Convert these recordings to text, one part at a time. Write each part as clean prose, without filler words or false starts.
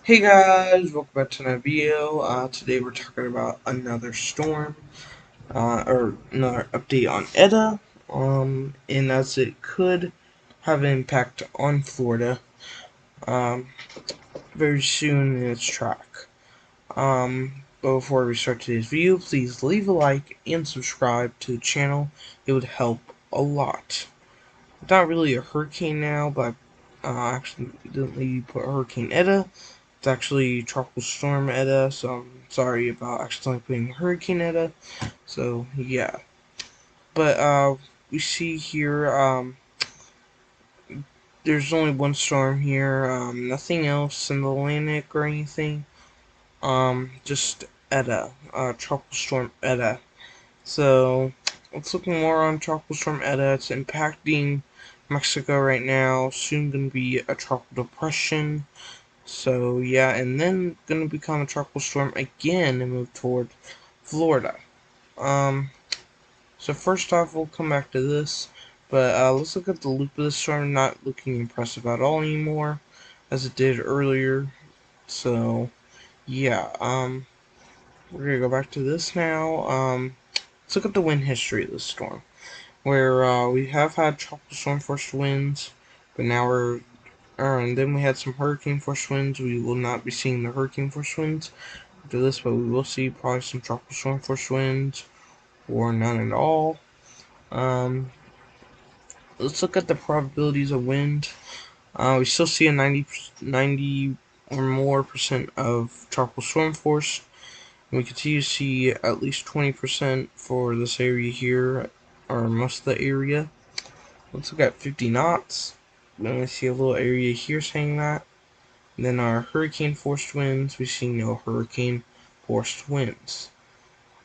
Hey guys, welcome back to another video. Today we're talking about another storm, or another update on Eta, and as it could have an impact on Florida, um, very soon in its track. But before we start today's video, please leave a like and subscribe to the channel. It would help a lot. It's not really a hurricane now, but accidentally put Hurricane Eta. It's actually Tropical Storm Eta, so I'm sorry about accidentally putting Hurricane Eta. So, yeah. But, we see here, there's only one storm here, nothing else in the Atlantic or anything. Just Eta, Tropical Storm Eta. So, let's look more on Tropical Storm Eta. It's impacting Mexico right now, soon gonna be a tropical depression. So yeah, and then gonna become a tropical storm again and move toward Florida. Um, so first off, we'll come back to this, but let's look at the loop of the storm. Not looking impressive at all anymore, as it did earlier. So yeah, we're gonna go back to this now. Let's look at the wind history of the storm, where we have had tropical storm force winds, but now we're and then we had some hurricane force winds. We will not be seeing the hurricane force winds after this, but we will see probably some tropical storm force winds or none at all. Um, let's look at the probabilities of wind. We still see a 90 or more percent of tropical storm force. And we continue to see at least 20% for this area here, or most of the area. Let's look at 50 knots. Then we see a little area here saying that. And then our hurricane forced winds, we see no hurricane forced winds.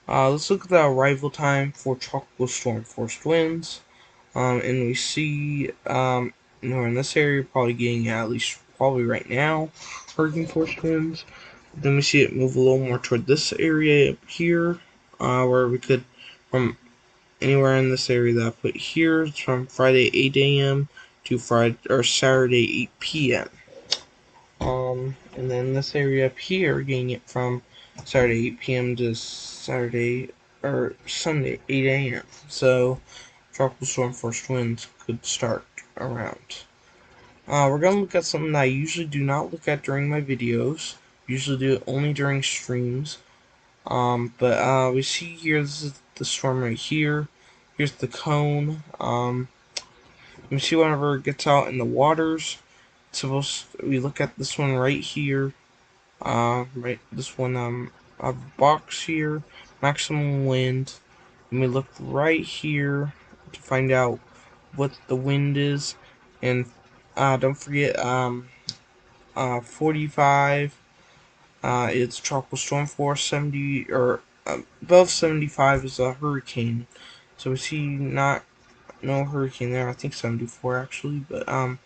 Let's look at the arrival time for tropical storm forced winds. And we see, in this area, probably getting at least probably right now, hurricane forced winds. Then we see it move a little more toward this area up here, where we could, from anywhere in this area that I put here, it's from Friday 8 a.m. to Saturday 8 p.m. And then this area up here, getting it from Saturday 8 p.m. to Saturday or Sunday 8 a.m. So tropical storm force winds could start around. We're gonna look at something that I usually do not look at during my videos. Usually do it only during streams. But we see here, this is the storm right here. Here's the cone. You see whenever it gets out in the waters, we look at this one right here. Right, this one, a box here, maximum wind, and we look right here to find out what the wind is, and, don't forget, 45, it's tropical storm force, 70, or, above 75 is a hurricane, so we see no hurricane there, I think 74 actually, but, and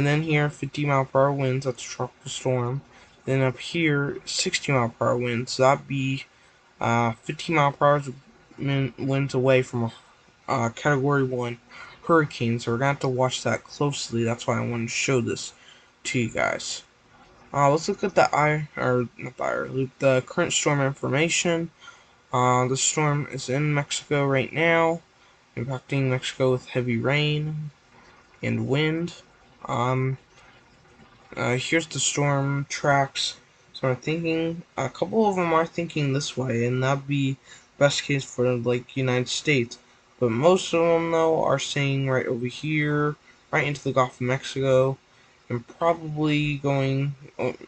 then here, 50-mile-per-hour winds, that's a tropical storm. Then up here, 60-mile-per-hour winds. So that'd be 50-mile-per-hour winds away from a Category 1 hurricane. So we're going to have to watch that closely. That's why I wanted to show this to you guys. Let's look at the current storm information. The storm is in Mexico right now, impacting Mexico with heavy rain and wind. Here's the storm tracks. So I'm thinking a couple of them are thinking this way, and that'd be best case for like United States. But most of them though are saying right over here, right into the Gulf of Mexico, and probably going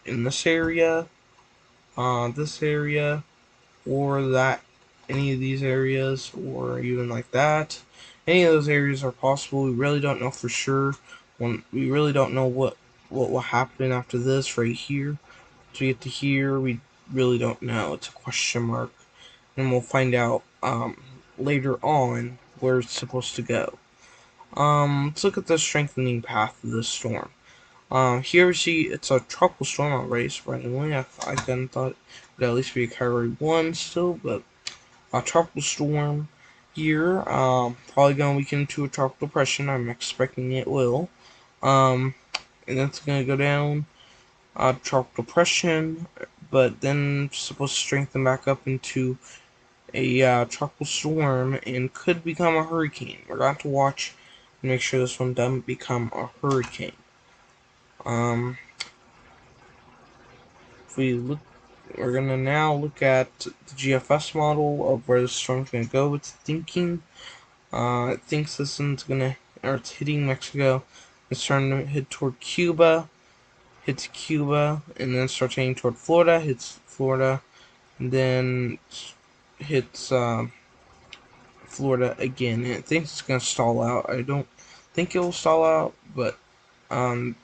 in this area, or that any of these areas, or even like that. Any of those areas are possible. We really don't know for sure. We really don't know what will happen after this right here. To get to here, we really don't know. It's a question mark, and we'll find out later on where it's supposed to go. Let's look at the strengthening path of this storm. Here we see it's a tropical storm already, surprisingly. I kind of thought it would at least be a Category 1 still, but a tropical storm here. Probably going to weaken into a tropical depression. I'm expecting it will. And that's going to go down tropical depression, but then supposed to strengthen back up into a tropical storm and could become a hurricane. We're going to watch and make sure this one doesn't become a hurricane. If we look, we're gonna now look at the GFS model of where the storm's gonna go. It's thinking, it thinks this one's gonna, or it's hitting Mexico. It's trying to head toward Cuba, hits Cuba, and then starts heading toward Florida, hits Florida, and then hits Florida again. And it thinks it's gonna stall out. I don't think it will stall out, but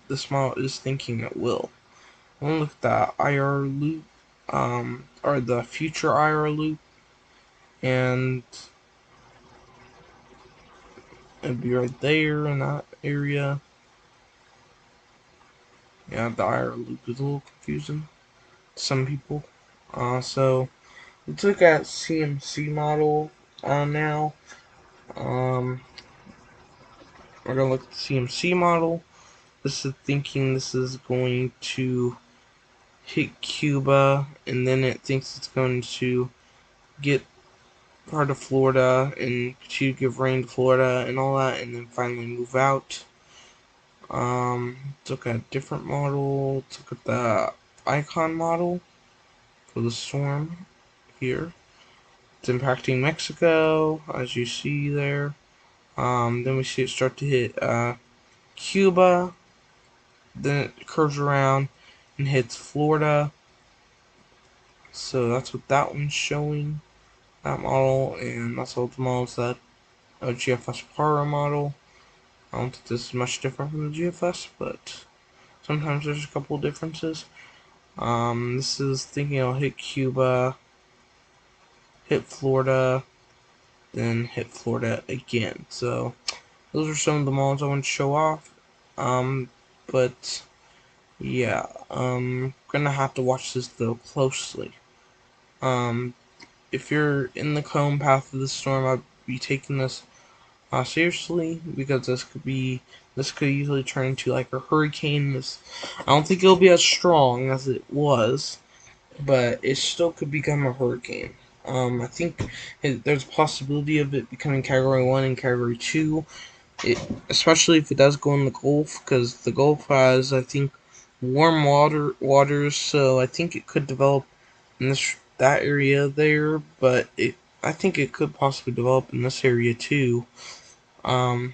this model is thinking it will. I'm gonna look at the IR loop, or the future IR loop, and it'd be right there in that area. Yeah, the IR loop is a little confusing to some people. So let's look at CMC model now. We're gonna look at the CMC model. This is thinking this is going to hit Cuba, and then it thinks it's going to get part of Florida and to give rain to Florida and all that, and then finally move out. Let's look at a different model. Let's look at the icon model for the storm here. It's impacting Mexico, as you see there. Then we see it start to hit Cuba. Then it curves around and hits Florida. So that's what that one's showing. That model, and that's all the models that GFS Power model. I don't think this is much different from the GFS, but sometimes there's a couple of differences. This is thinking I'll hit Cuba, hit Florida, then hit Florida again. So those are some of the models I want to show off. But yeah, gonna have to watch this though closely. If you're in the cone path of the storm, I'd be taking this seriously, because this could easily turn into like a hurricane. I don't think it'll be as strong as it was, but it still could become a hurricane. I think there's a possibility of it becoming Category 1 and Category 2, especially if it does go in the Gulf, because the Gulf has, I think, warm waters, so I think it could develop in that area there, but I think it could possibly develop in this area too. I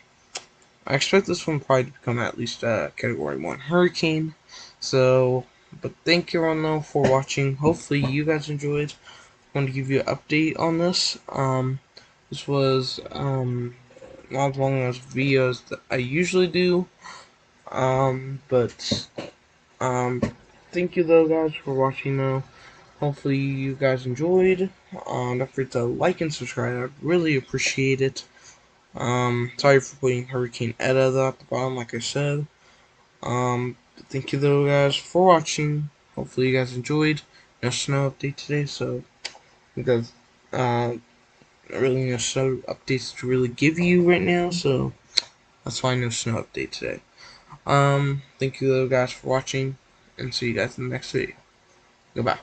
expect this one probably to become at least a Category 1 hurricane. So, but thank you everyone though for watching. Hopefully you guys enjoyed. I want to give you an update on this. This was not as long as videos that I usually do. But thank you though guys for watching though. Hopefully you guys enjoyed. Don't forget to like and subscribe. I'd really appreciate it. Sorry for putting Hurricane Eta at the bottom, like I said. Thank you though guys for watching. Hopefully you guys enjoyed. No snow update today, so because really no snow updates to really give you right now, so that's why no snow update today. Thank you though guys for watching, and see you guys in the next video. Goodbye.